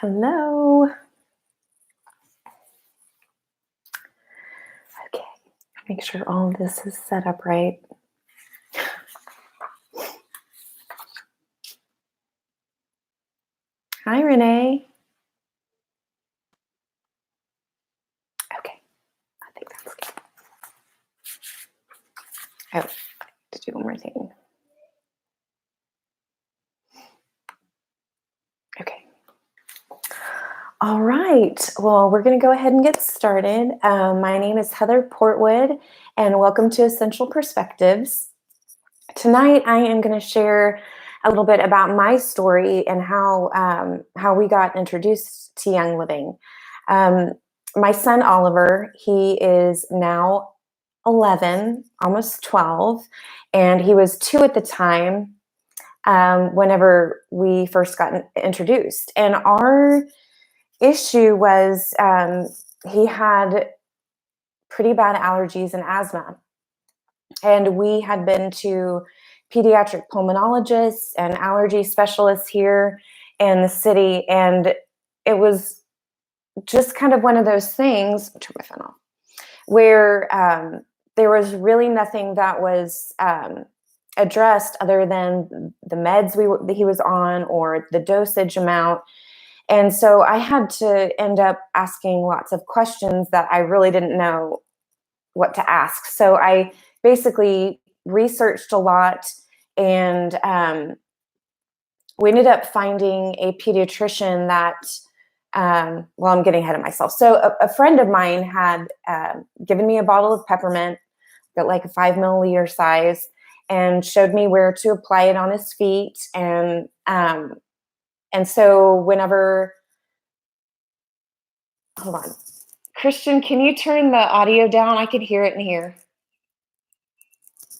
Hello. Okay, make sure all of this is set up right. Hi, Renee. Okay, I think that's good. Oh, to do one more thing. Okay. All right. Well, we're going to go ahead and get started. My name is Heather Portwood, and welcome to Essential Perspectives. Tonight, I am going to share a little bit about my story and how we got introduced to Young Living. My son Oliver, he is now 11, almost 12, and he was 2 at the time whenever we first got introduced. And our issue was he had pretty bad allergies and asthma. And we had been to pediatric pulmonologists and allergy specialists here in the city. And it was just kind of one of those things, turn my phone off, where there was really nothing that was addressed other than the meds that he was on or the dosage amount. And so I had to end up asking lots of questions that I really didn't know what to ask. So I basically researched a lot, and we ended up finding a pediatrician that, well, I'm getting ahead of myself. So a friend of mine had given me a bottle of peppermint, got like a 5 milliliter size, and showed me where to apply it on his feet. And so whenever, hold on, Christian, can you turn the audio down? I could hear it in here.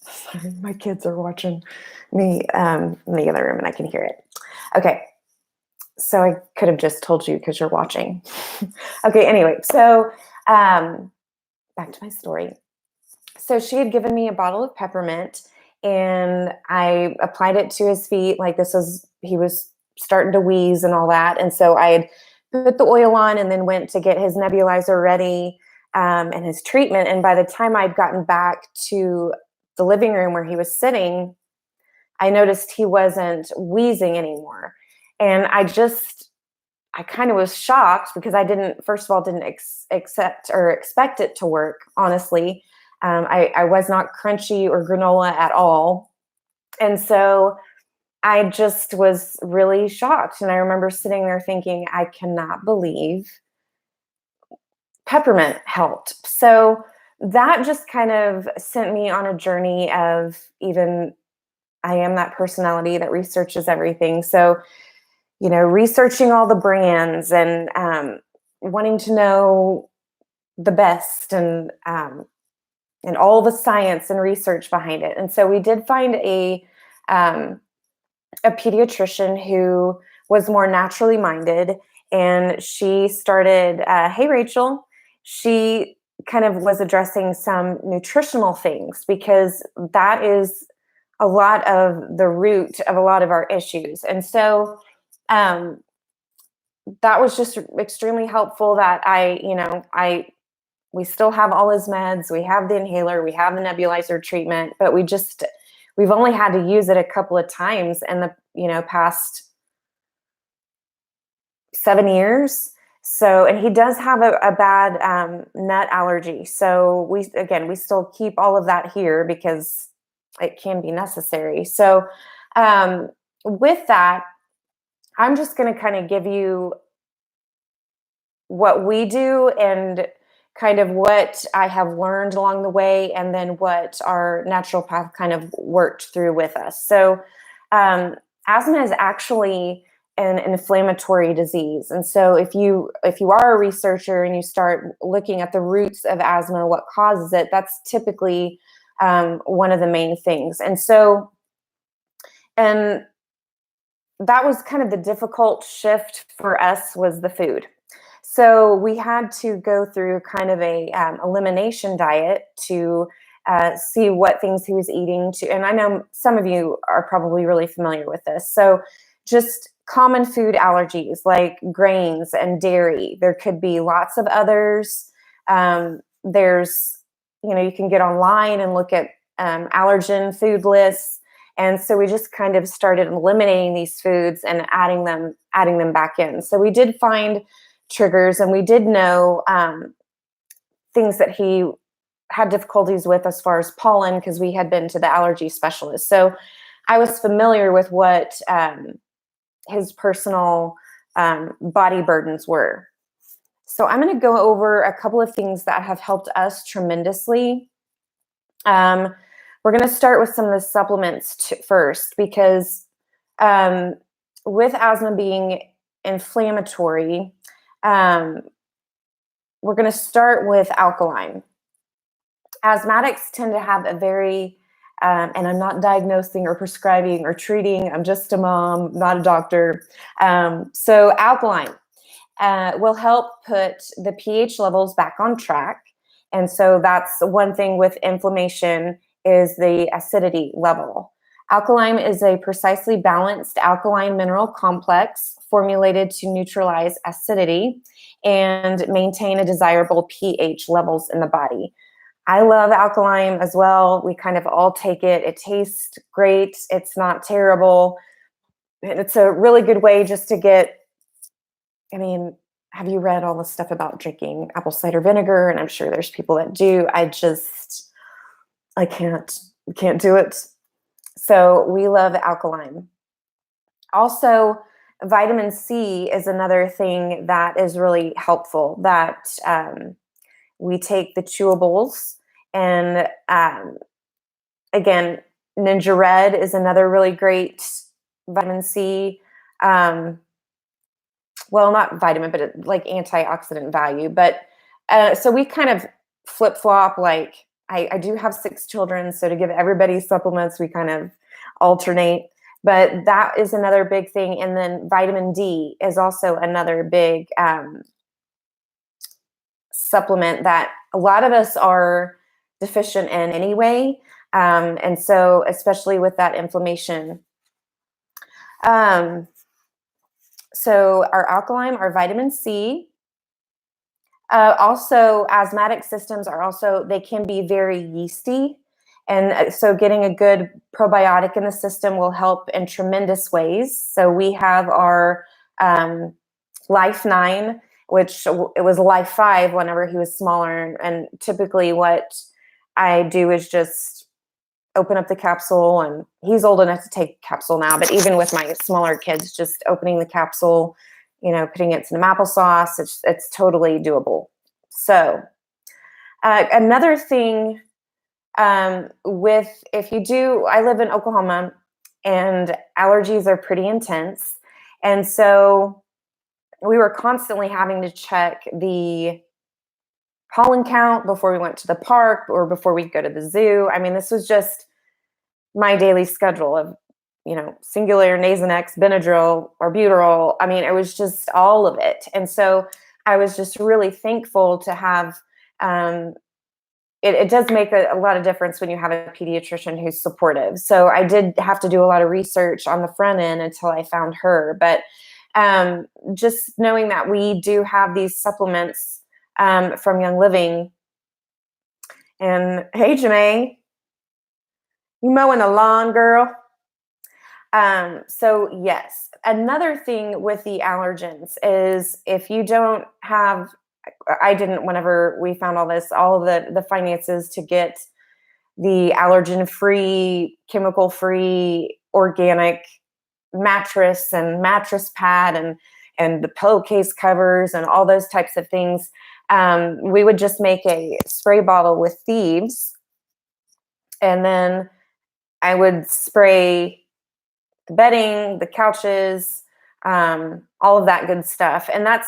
Sorry, my kids are watching me in the other room and I can hear it. Okay, so I could have just told you because you're watching. Okay, anyway, so back to my story. So she had given me a bottle of peppermint and I applied it to his feet. Like he was starting to wheeze and all that. And so I had put the oil on and then went to get his nebulizer ready and his treatment. And by the time I'd gotten back to the living room where he was sitting, I noticed he wasn't wheezing anymore. And I kind of was shocked because I didn't expect it to work, honestly. I was not crunchy or granola at all. And so I just was really shocked. And I remember sitting there thinking, I cannot believe peppermint helped. So that just kind of sent me on a journey of I am that personality that researches everything. So, researching all the brands and wanting to know the best and all the science and research behind it. And so we did find a pediatrician who was more naturally minded, and she started, hey, Rachel, she kind of was addressing some nutritional things because that is a lot of the root of a lot of our issues. And so that was just extremely helpful that we still have all his meds, we have the inhaler, we have the nebulizer treatment, but we've only had to use it a couple of times in the, past 7 years. So, and he does have a bad nut allergy. So we still keep all of that here because it can be necessary. So with that, I'm just going to kind of give you what we do and kind of what I have learned along the way, and then what our naturopath kind of worked through with us. So asthma is actually an inflammatory disease. And so if you are a researcher and you start looking at the roots of asthma, what causes it, that's typically one of the main things. And so, and that was kind of the difficult shift for us, was the food. So we had to go through kind of a elimination diet to see what things he was eating. And I know some of you are probably really familiar with this. So just common food allergies like grains and dairy. There could be lots of others. There's, you can get online and look at allergen food lists. And so we just kind of started eliminating these foods and adding them back in. So we did find triggers, and we did know things that he had difficulties with as far as pollen, because we had been to the allergy specialist. So I was familiar with what his personal body burdens were. So I'm going to go over a couple of things that have helped us tremendously. We're going to start with some of the supplements first, because with asthma being inflammatory, we're going to start with alkaline. Asthmatics tend to have a very, and I'm not diagnosing or prescribing or treating, I'm just a mom, not a doctor. So alkaline will help put the pH levels back on track. And so that's one thing with inflammation, is the acidity level. Alkaline is a precisely balanced alkaline mineral complex formulated to neutralize acidity and maintain a desirable pH levels in the body. I love alkaline as well. We kind of all take it. It tastes great. It's not terrible. It's a really good way just to get, have you read all the stuff about drinking apple cider vinegar? And I'm sure there's people that do. I can't do it. So we love alkaline. Also, vitamin C is another thing that is really helpful, that we take the chewables. And again, Ninja Red is another really great vitamin C. Well, not vitamin, but like antioxidant value. But so we kind of flip-flop. Like I do have 6 children, so to give everybody supplements, we kind of alternate. But that is another big thing. And then vitamin D is also another big supplement that a lot of us are deficient in anyway. And so especially with that inflammation. So our alkaline, our vitamin C. Also, asthmatic systems they can be very yeasty. And so getting a good probiotic in the system will help in tremendous ways. So we have our Life 9, which it was Life 5 whenever he was smaller. And typically what I do is just open up the capsule, and he's old enough to take capsule now, but even with my smaller kids, just opening the capsule, putting it in some applesauce, it's totally doable. So another thing I live in Oklahoma, and allergies are pretty intense. And so we were constantly having to check the pollen count before we went to the park or before we go to the zoo. This was just my daily schedule of, Singulair, Nasonex, Benadryl, Albuterol. It was just all of it. And so I was just really thankful to have, it does make a lot of difference when you have a pediatrician who's supportive. So I did have to do a lot of research on the front end until I found her. But just knowing that we do have these supplements from Young Living. And hey, Jamae, you mowing the lawn, girl? So yes, another thing with the allergens is if you don't have, I didn't, whenever we found all the finances to get the allergen-free, chemical-free, organic mattress and mattress pad and the pillowcase covers and all those types of things, we would just make a spray bottle with thieves, and then I would spray the bedding, the couches, all of that good stuff. And that's,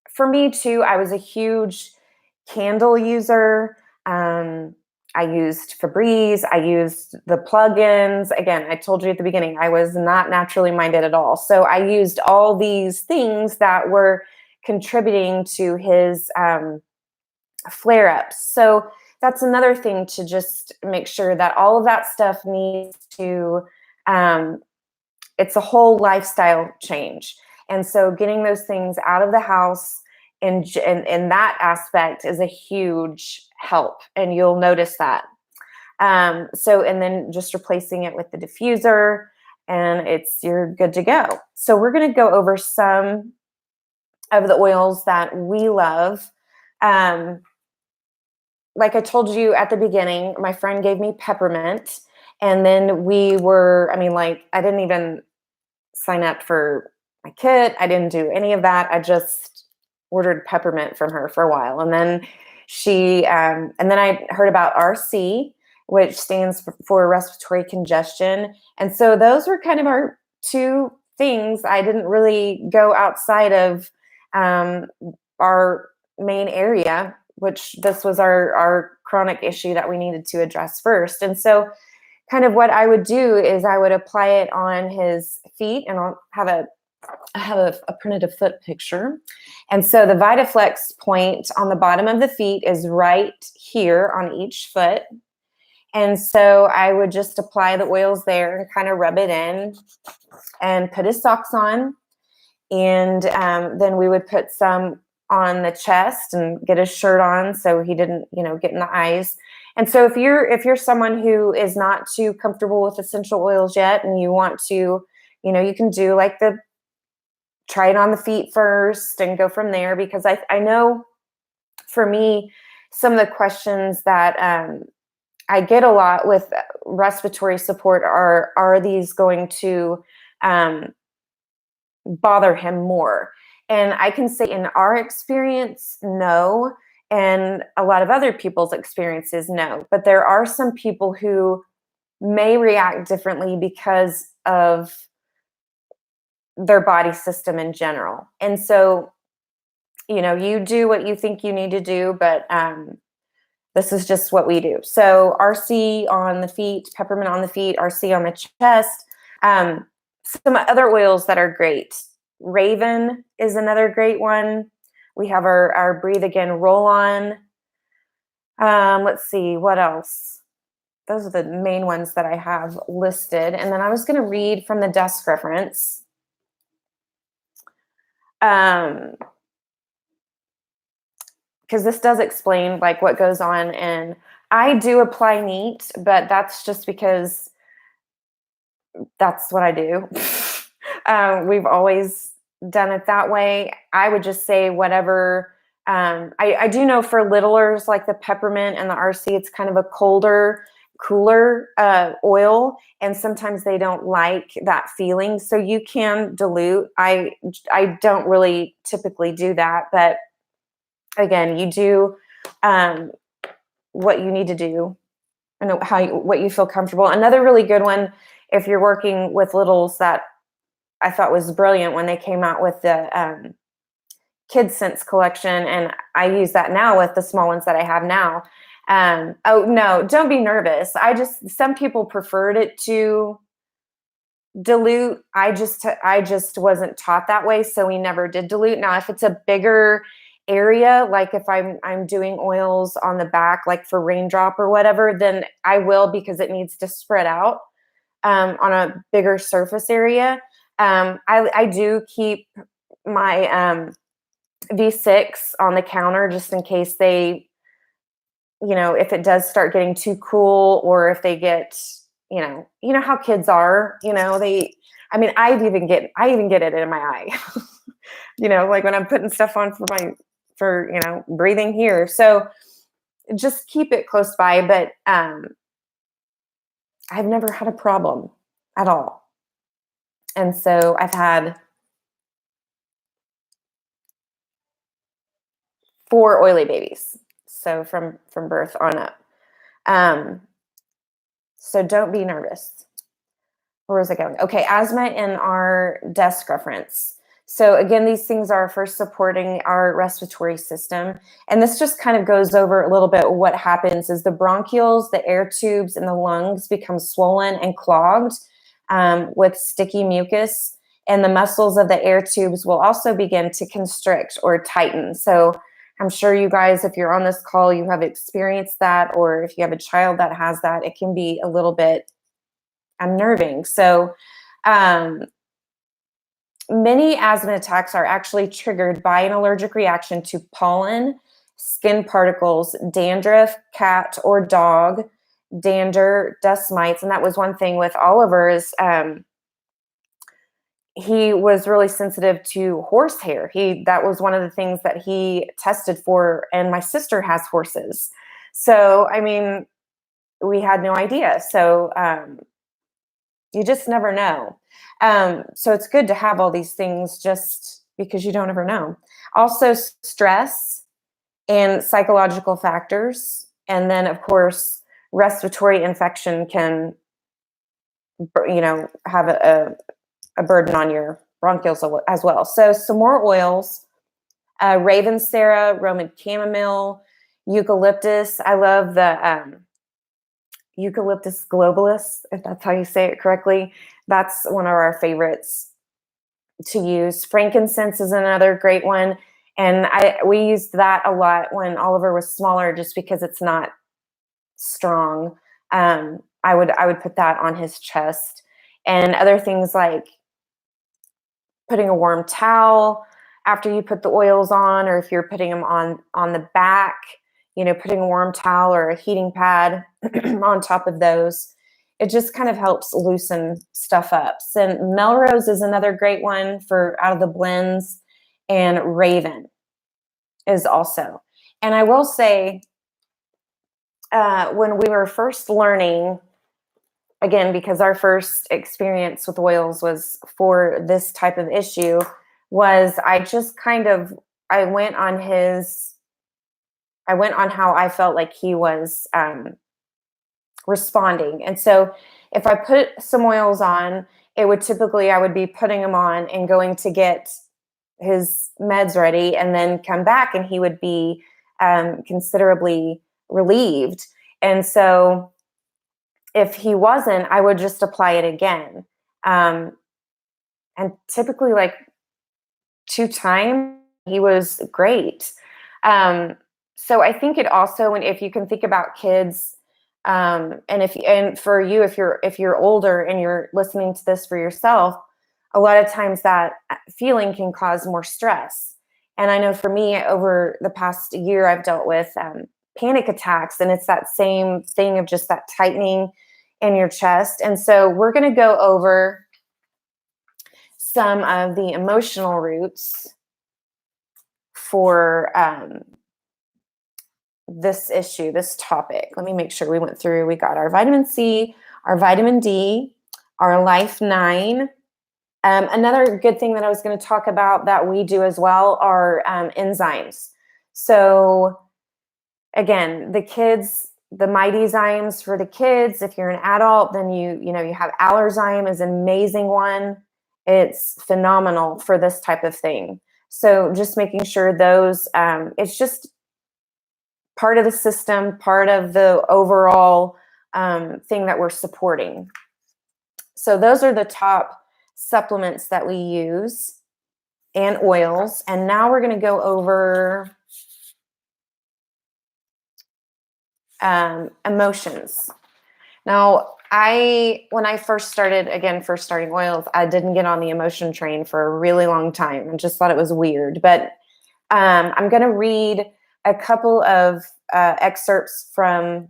for me too, I was a huge candle user. I used Febreze. I used the plugins. Again, I told you at the beginning, I was not naturally minded at all. So I used all these things that were contributing to his flare-ups. So that's another thing to just make sure that all of that stuff needs to, it's a whole lifestyle change. And so getting those things out of the house in that aspect is a huge help. And you'll notice that. And then just replacing it with the diffuser, and you're good to go. So we're going to go over some of the oils that we love. Like I told you at the beginning, my friend gave me peppermint, and then I didn't even sign up for my kit. I didn't do any of that. I just ordered peppermint from her for a while. And then and then I heard about RC, which stands for respiratory congestion. And so those were kind of our two things. I didn't really go outside of our main area, which this was our chronic issue that we needed to address first. And so kind of what I would do is I would apply it on his feet, and I have a printed a foot picture. And so the VitaFlex point on the bottom of the feet is right here on each foot. And so I would just apply the oils there and kind of rub it in and put his socks on. And then we would put some on the chest and get his shirt on so he didn't, get in the eyes. And so if you're someone who is not too comfortable with essential oils yet, and you want to, you can do like try it on the feet first and go from there, because I know for me, some of the questions that I get a lot with respiratory support are these going to bother him more? And I can say in our experience, no. And a lot of other people's experiences, no. But there are some people who may react differently because of their body system in general. And so, you do what you think you need to do, but this is just what we do. So RC on the feet, peppermint on the feet, RC on the chest. Some other oils that are great. Raven is another great one. We have our Breathe Again roll-on. Let's see, what else? Those are the main ones that I have listed. And then I was going to read from the desk reference. Because this does explain like what goes on. And I do apply neat, but that's just because that's what I do. We've always done it that way. I would just say whatever. I do know for littlers, like the peppermint and the RC, it's kind of a cooler oil, and sometimes they don't like that feeling. So you can dilute. I don't really typically do that, but again, you do what you need to do and what you feel comfortable. Another really good one, if you're working with littles, that I thought was brilliant when they came out with the Kidsense collection, and I use that now with the small ones that I have now. Oh no, don't be nervous. Some people preferred it to dilute. I just wasn't taught that way, so we never did dilute. Now, if it's a bigger area, like if I'm doing oils on the back, like for raindrop or whatever, then I will, because it needs to spread out on a bigger surface area. I do keep my V6 on the counter just in case they, if it does start getting too cool, or if they get, how kids are, I even get it in my eye, like when I'm putting stuff on for breathing here. So just keep it close by, but I've never had a problem at all. And so I've had 4 oily babies. So from birth on up. So don't be nervous. Where was I going? Okay, asthma in our desk reference. So again, these things are for supporting our respiratory system. And this just kind of goes over a little bit. What happens is the bronchioles, the air tubes in the lungs become swollen and clogged with sticky mucus. And the muscles of the air tubes will also begin to constrict or tighten. So I'm sure you guys, if you're on this call, you have experienced that, or if you have a child that has that, it can be a little bit unnerving. So Many asthma attacks are actually triggered by an allergic reaction to pollen, skin particles, dandruff, cat or dog, dander, dust mites. And that was one thing with Oliver is he was really sensitive to horsehair. That was one of the things that he tested for. And my sister has horses. So, I mean, we had no idea. So you just never know. So it's good to have all these things just because you don't ever know. Also, stress and psychological factors. And then, of course, respiratory infection can, have a burden on your bronchioles as well. So some more oils, Ravensara, Roman chamomile, eucalyptus. I love the Eucalyptus globalis, if that's how you say it correctly. That's one of our favorites to use. Frankincense is another great one. And we used that a lot when Oliver was smaller just because it's not strong. I would put that on his chest. And other things like putting a warm towel after you put the oils on, or if you're putting them on the back, putting a warm towel or a heating pad on top of those. It just kind of helps loosen stuff up. So Melrose is another great one for out of the blends, and Raven is also. And I will say, when we were first learning, again, because our first experience with oils was for this type of issue, was I went on how I felt like he was responding. And so if I put some oils on, I would be putting them on and going to get his meds ready and then come back and he would be considerably relieved. And so if he wasn't, I would just apply it again. And typically like 2 times, he was great. So I think it also, if you can think about kids, and for you, if you're older and you're listening to this for yourself, a lot of times that feeling can cause more stress. And I know for me, over the past year, I've dealt with panic attacks, and it's that same thing of just that tightening in your chest. And so we're going to go over some of the emotional roots for this issue, this topic. Let me make sure we went through. We got our vitamin C, our vitamin D, our Life 9. Another good thing that I was going to talk about that we do as well are enzymes. So again, the Mightyzymes for the kids. If you're an adult, then you have Allerzyme is an amazing one. It's phenomenal for this type of thing. So just making sure those, it's just part of the system, part of the overall thing that we're supporting. So those are the top supplements that we use and oils. And now we're going to go over emotions. Now, when I first starting oils, I didn't get on the emotion train for a really long time and just thought it was weird. But I'm going to read a couple of excerpts from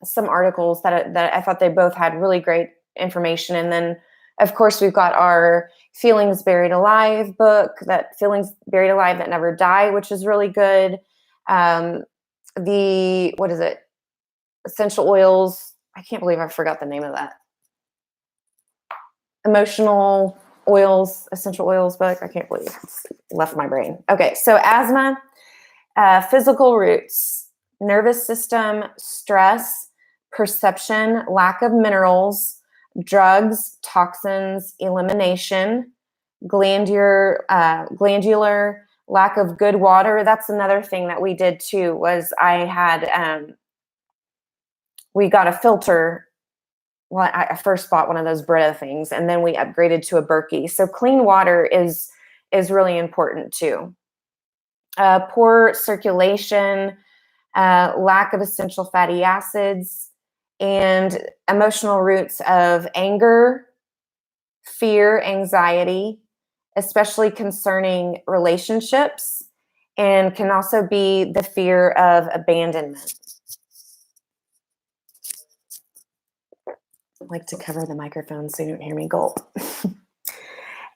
some articles that I thought they both had really great information. And then, of course, we've got our Feelings Buried Alive book, that Feelings Buried Alive That Never Die, which is really good. What is it? Essential oils. I can't believe I forgot the name of that. Emotional oils, essential oils book. I can't believe it's left my brain. Okay, so asthma, physical roots, nervous system, stress, perception, lack of minerals, drugs, toxins, elimination, glandular, lack of good water. That's another thing that we did too, was we got a filter. Well, I first bought one of those Brita things, and then we upgraded to a Berkey. So clean water is really important too. Poor circulation, lack of essential fatty acids, and emotional roots of anger, fear, anxiety, especially concerning relationships, and can also be the fear of abandonment. I like to cover the microphone so you don't hear me gulp.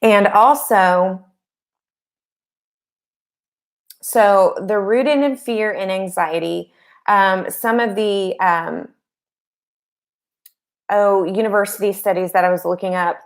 And also, so they're rooted in fear and anxiety. Some of the university studies that I was looking up,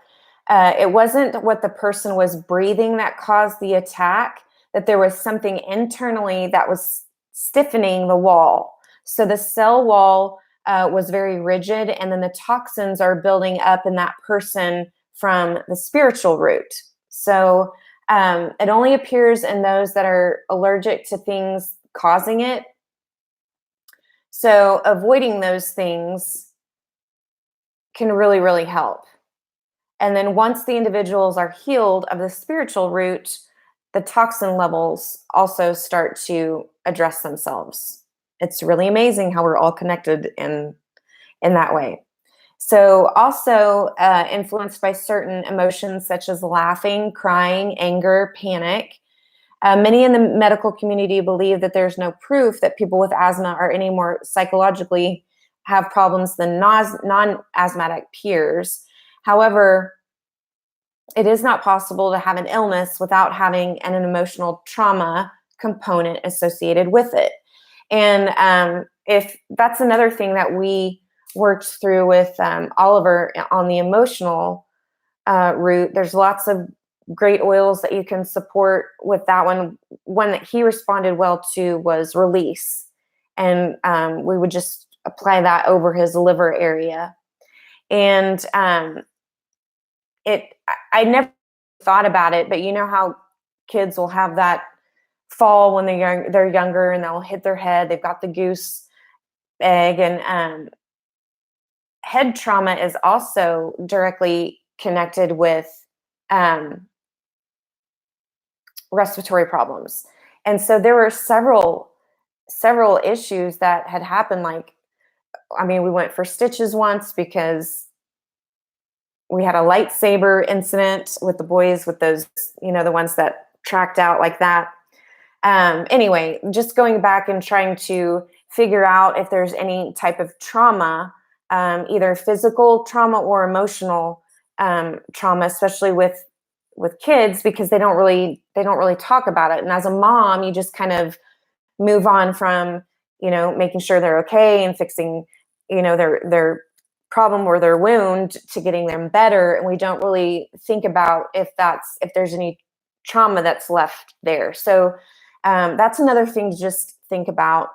it wasn't what the person was breathing that caused the attack, that there was something internally that was stiffening the wall. So the cell wall was very rigid, and then the toxins are building up in that person from the spiritual root. So it only appears in those that are allergic to things causing it. So avoiding those things can really, really help. And then once the individuals are healed of the spiritual root, the toxin levels also start to address themselves. It's really amazing how we're all connected in that way. So also influenced by certain emotions such as laughing, crying, anger, panic. Many in the medical community believe that there's no proof that people with asthma are any more psychologically have problems than non-asthmatic peers. However, it is not possible to have an illness without having an emotional trauma component associated with it. And if that's another thing that we worked through with Oliver on the emotional root, there's lots of great oils that you can support with that one. One that he responded well to was release. And we would just apply that over his liver area. And I never thought about it, but you know how kids will have that fall when they're younger, and they'll hit their head. They've got the goose egg, and head trauma is also directly connected with respiratory problems. And so there were several issues that had happened. Like, I mean, we went for stitches once because we had a lightsaber incident with the boys with those, the ones that tracked out like that. Anyway, just going back and trying to figure out if there's any type of trauma, either physical trauma or emotional trauma, especially with kids, because they don't really talk about it. And as a mom, you just kind of move on from, making sure they're okay and fixing, their problem or their wound to getting them better. And we don't really think about if there's any trauma that's left there. So that's another thing to just think about.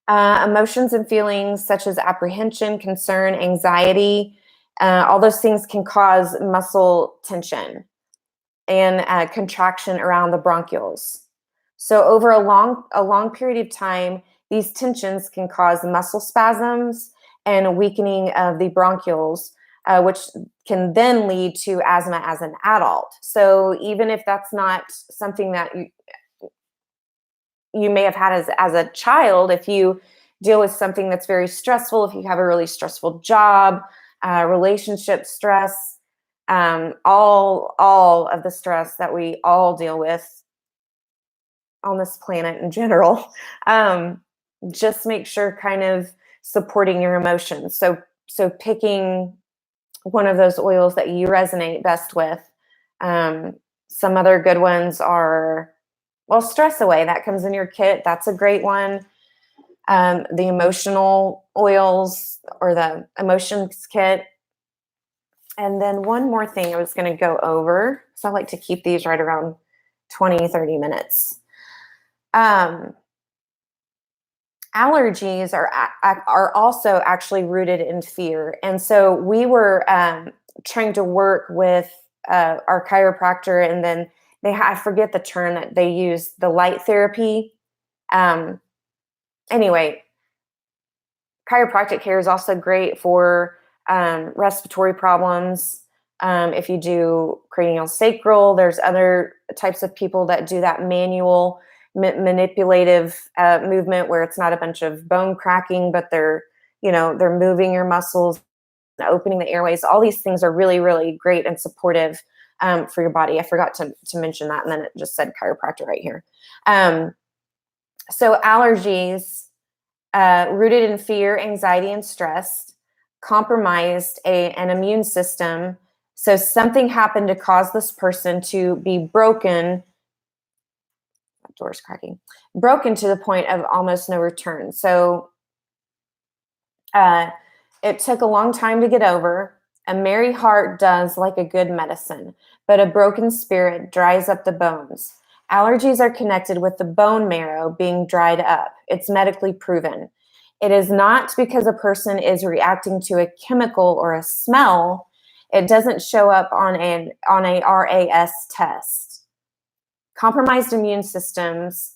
Emotions and feelings such as apprehension, concern, anxiety, all those things can cause muscle tension and contraction around the bronchioles. So over a long period of time, these tensions can cause muscle spasms and weakening of the bronchioles, which can then lead to asthma as an adult. So even if that's not something that you may have had as a child, if you deal with something that's very stressful, if you have a really stressful job, relationship stress, all of the stress that we all deal with on this planet in general, just make sure kind of supporting your emotions. So picking one of those oils that you resonate best with. Some other good ones are, Stress Away, that comes in your kit. That's a great one. The emotional oils or the emotions kit. And then one more thing I was going to go over. So I like to keep these right around 20, 30 minutes. Allergies are also actually rooted in fear. And so we were trying to work with our chiropractor, and then I forget the term that they use, the light therapy. Anyway, chiropractic care is also great for respiratory problems. If you do cranial sacral, there's other types of people that do that manual manipulative movement where it's not a bunch of bone cracking, but they're moving your muscles opening the airways. All these things are really, really great and supportive for your body. I forgot to mention that, and then it just said chiropractor right here. So allergies, rooted in fear, anxiety, and stress, compromised an immune system. So something happened to cause this person to be broken. That door's cracking. Broken to the point of almost no return. So it took a long time to get over. A merry heart does like a good medicine, but a broken spirit dries up the bones. Allergies are connected with the bone marrow being dried up. It's medically proven. It is not because a person is reacting to a chemical or a smell. It doesn't show up on a RAS test. Compromised immune systems.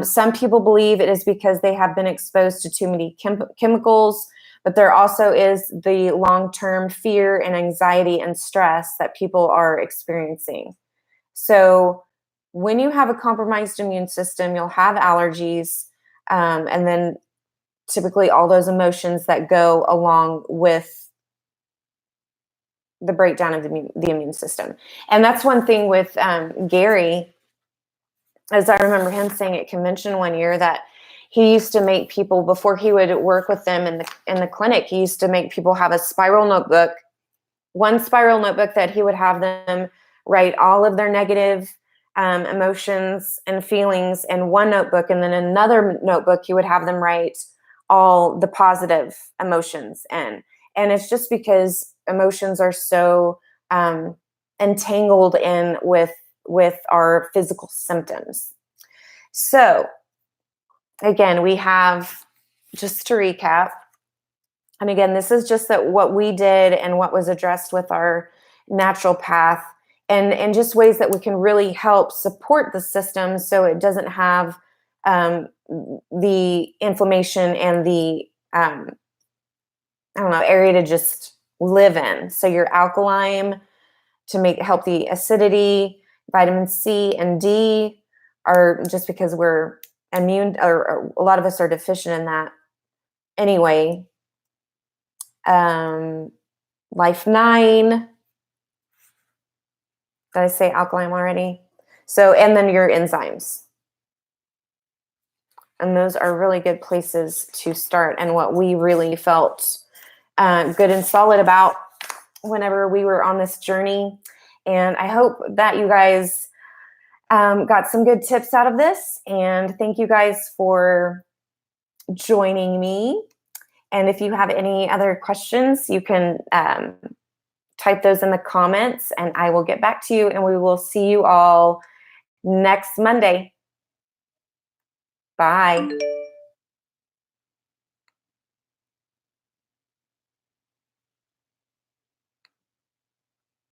Some people believe it is because they have been exposed to too many chemicals, but there also is the long-term fear and anxiety and stress that people are experiencing. So when you have a compromised immune system, you'll have allergies, and then typically all those emotions that go along with the breakdown of the immune system. And that's one thing with Gary, as I remember him saying at convention one year, that he used to make people, before he would work with them in the clinic, he used to make people have a spiral notebook, one spiral notebook that he would have them write all of their negative emotions and feelings in one notebook, and then another notebook he would have them write all the positive emotions in. And it's just because emotions are so entangled in with our physical symptoms. So again, we have, just to recap, and again, this is just what we did and what was addressed with our natural path, and just ways that we can really help support the system so it doesn't have the inflammation and the area to just live in. So your alkaline to help the acidity, vitamin C and D are just because we're immune, or a lot of us are deficient in that anyway. Life 9. Did I say alkaline already? So, and then your enzymes. And those are really good places to start, and what we really felt good and solid about whenever we were on this journey. And I hope that you guys got some good tips out of this. And thank you guys for joining me. And if you have any other questions, you can type those in the comments and I will get back to you, and we will see you all next Monday. Bye.